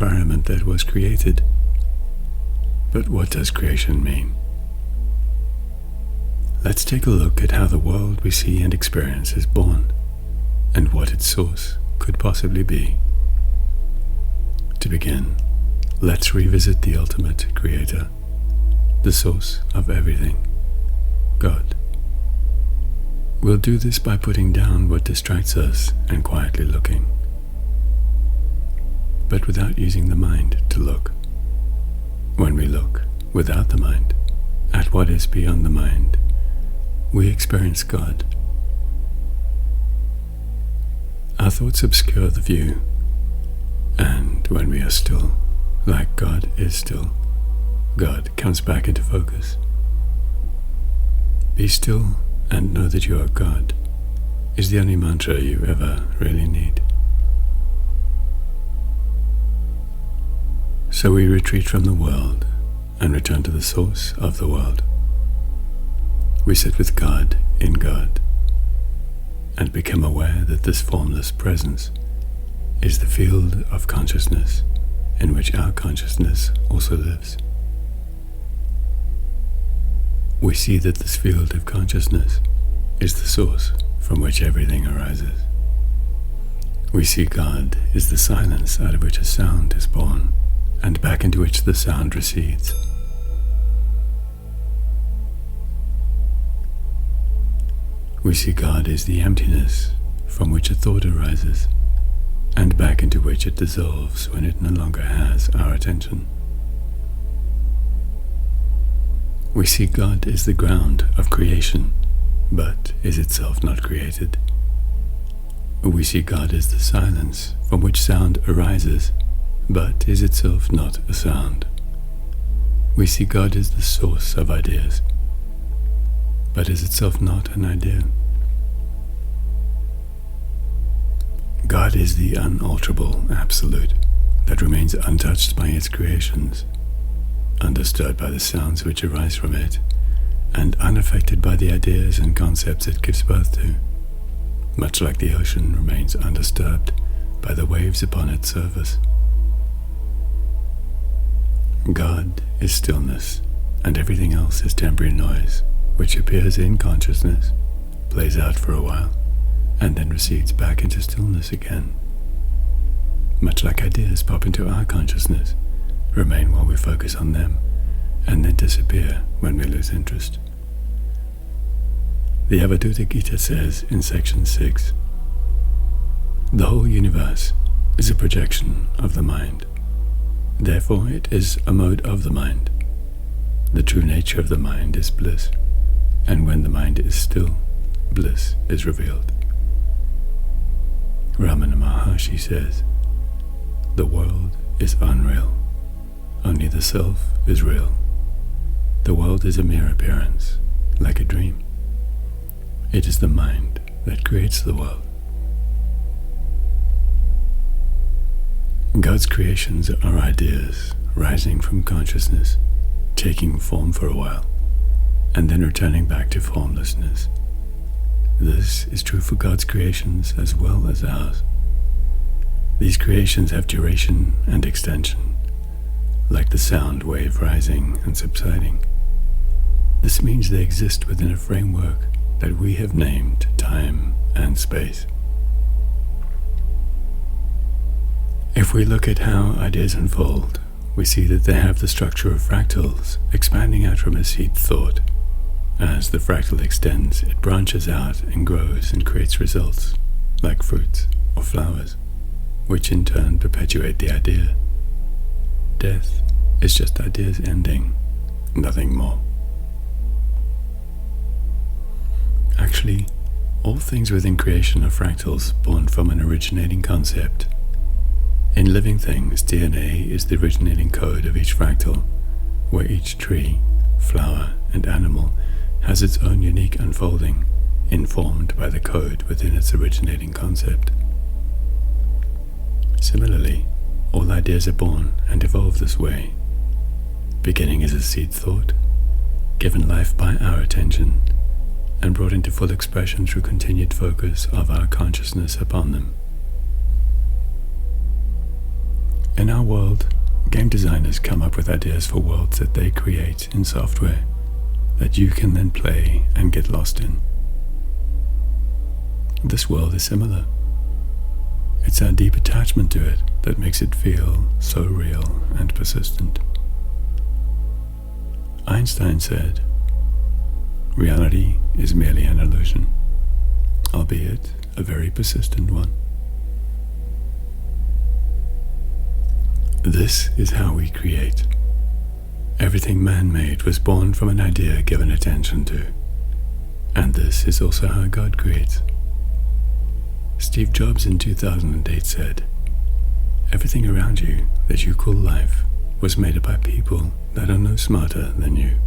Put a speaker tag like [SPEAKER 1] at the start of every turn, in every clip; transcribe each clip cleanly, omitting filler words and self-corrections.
[SPEAKER 1] environment that was created. But what does creation mean? Let's take a look at how the world we see and experience is born, and what its source could possibly be. To begin, let's revisit the ultimate creator, the source of everything, God. We'll do this by putting down what distracts us and quietly looking, but without using the mind to look. When we look without the mind at what is beyond the mind, we experience God. Our thoughts obscure the view, and when we are still, like God is still, God comes back into focus. Be still and know that you are God is the only mantra you ever really need. So we retreat from the world and return to the source of the world. We sit with God in God and become aware that this formless presence is the field of consciousness in which our consciousness also lives. We see that this field of consciousness is the source from which everything arises. We see God is the silence out of which a sound is born, and back into which the sound recedes. We see God is the emptiness from which a thought arises, and back into which it dissolves when it no longer has our attention. We see God is the ground of creation, but is itself not created. We see God as the silence from which sound arises, but is itself not a sound. We see God as the source of ideas, but is itself not an idea. God is the unalterable absolute that remains untouched by its creations, undisturbed by the sounds which arise from it, and unaffected by the ideas and concepts it gives birth to, much like the ocean remains undisturbed by the waves upon its surface. God is stillness, and everything else is temporary noise, which appears in consciousness, plays out for a while, and then recedes back into stillness again. Much like ideas pop into our consciousness, remain while we focus on them, and then disappear when we lose interest. The Avadhuta Gita says in section 6, "The whole universe is a projection of the mind. Therefore it is a mode of the mind. The true nature of the mind is bliss, and when the mind is still, bliss is revealed." Ramana Maharshi says, "The world is unreal. Only the self is real. The world is a mere appearance, like a dream. It is the mind that creates the world." God's creations are ideas rising from consciousness, taking form for a while, and then returning back to formlessness. This is true for God's creations as well as ours. These creations have duration and extension, like the sound wave rising and subsiding. This means they exist within a framework that we have named time and space. If we look at how ideas unfold, we see that they have the structure of fractals expanding out from a seed thought. As the fractal extends, it branches out and grows and creates results, like fruits or flowers, which in turn perpetuate the idea. Death is just ideas ending, nothing more. Actually, all things within creation are fractals born from an originating concept. In living things, DNA is the originating code of each fractal, where each tree, flower, and animal has its own unique unfolding, informed by the code within its originating concept. Similarly, all ideas are born and evolve this way, beginning as a seed thought, given life by our attention, and brought into full expression through continued focus of our consciousness upon them. In our world, game designers come up with ideas for worlds that they create in software that you can then play and get lost in. This world is similar. It's our deep attachment to it that makes it feel so real and persistent. Einstein said, "Reality is merely an illusion, albeit a very persistent one." This is how we create. Everything man-made was born from an idea given attention to. And this is also how God creates. Steve Jobs in 2008 said, "Everything around you that you call life was made up by people that are no smarter than you."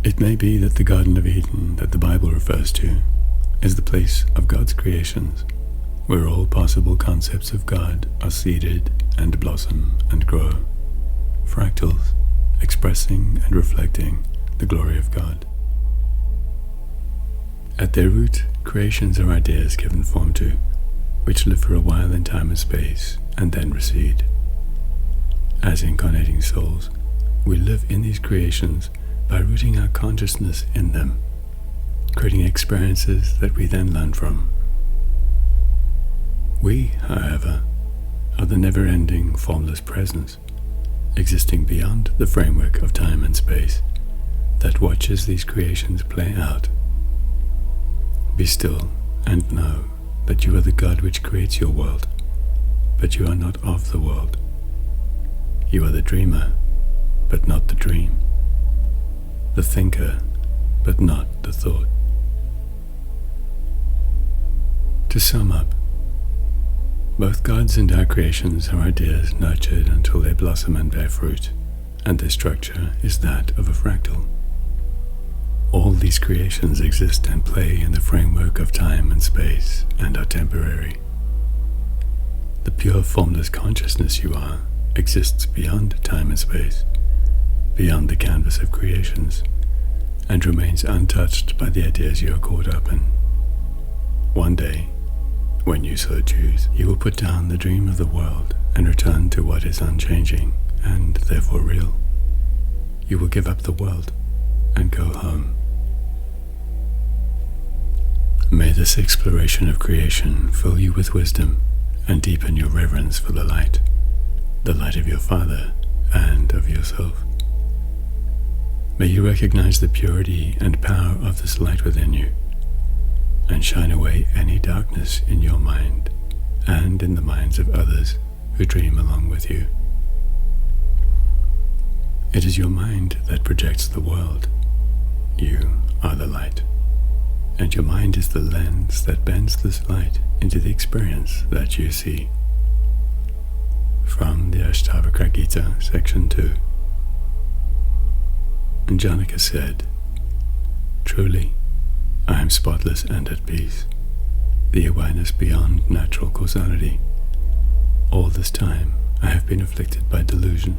[SPEAKER 1] It may be that the Garden of Eden that the Bible refers to is the place of God's creations, where all possible concepts of God are seeded and blossom and grow, fractals, expressing and reflecting the glory of God. At their root, creations are ideas given form to, which live for a while in time and space and then recede. As incarnating souls, we live in these creations by rooting our consciousness in them, creating experiences that we then learn from. We, however, are the never-ending, formless presence, existing beyond the framework of time and space, that watches these creations play out. Be still and know that you are the God which creates your world, but you are not of the world. You are the dreamer, but not the dream, the thinker, but not the thought. To sum up, both God's and our creations are ideas nurtured until they blossom and bear fruit, and their structure is that of a fractal. All these creations exist and play in the framework of time and space and are temporary. The pure formless consciousness you are exists beyond time and space, beyond the canvas of creations, and remains untouched by the ideas you are caught up in. One day, when you so choose, you will put down the dream of the world and return to what is unchanging and therefore real. You will give up the world and go home. May this exploration of creation fill you with wisdom and deepen your reverence for the light of your Father and of yourself. May you recognize the purity and power of this light within you, and shine away any darkness in your mind and in the minds of others who dream along with you. It is your mind that projects the world. You are the light, and your mind is the lens that bends this light into the experience that you see. From the Ashtavakra Gita, Section 2. And Janaka said, "Truly, I am spotless and at peace, the awareness beyond natural causality. All this time I have been afflicted by delusion.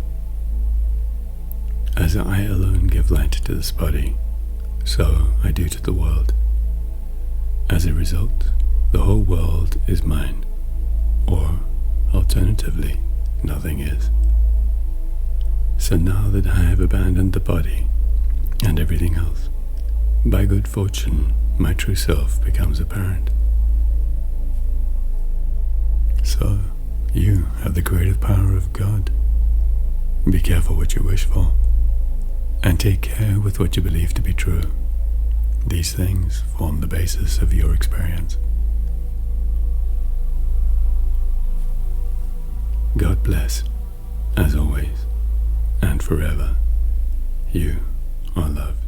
[SPEAKER 1] As I alone give light to this body, so I do to the world. As a result, the whole world is mine, or alternatively, nothing is. So now that I have abandoned the body and everything else, by good fortune, my true self becomes apparent. So, you have the creative power of God. Be careful what you wish for, and take care with what you believe to be true. These things form the basis of your experience." God bless, as always, and forever. You are loved.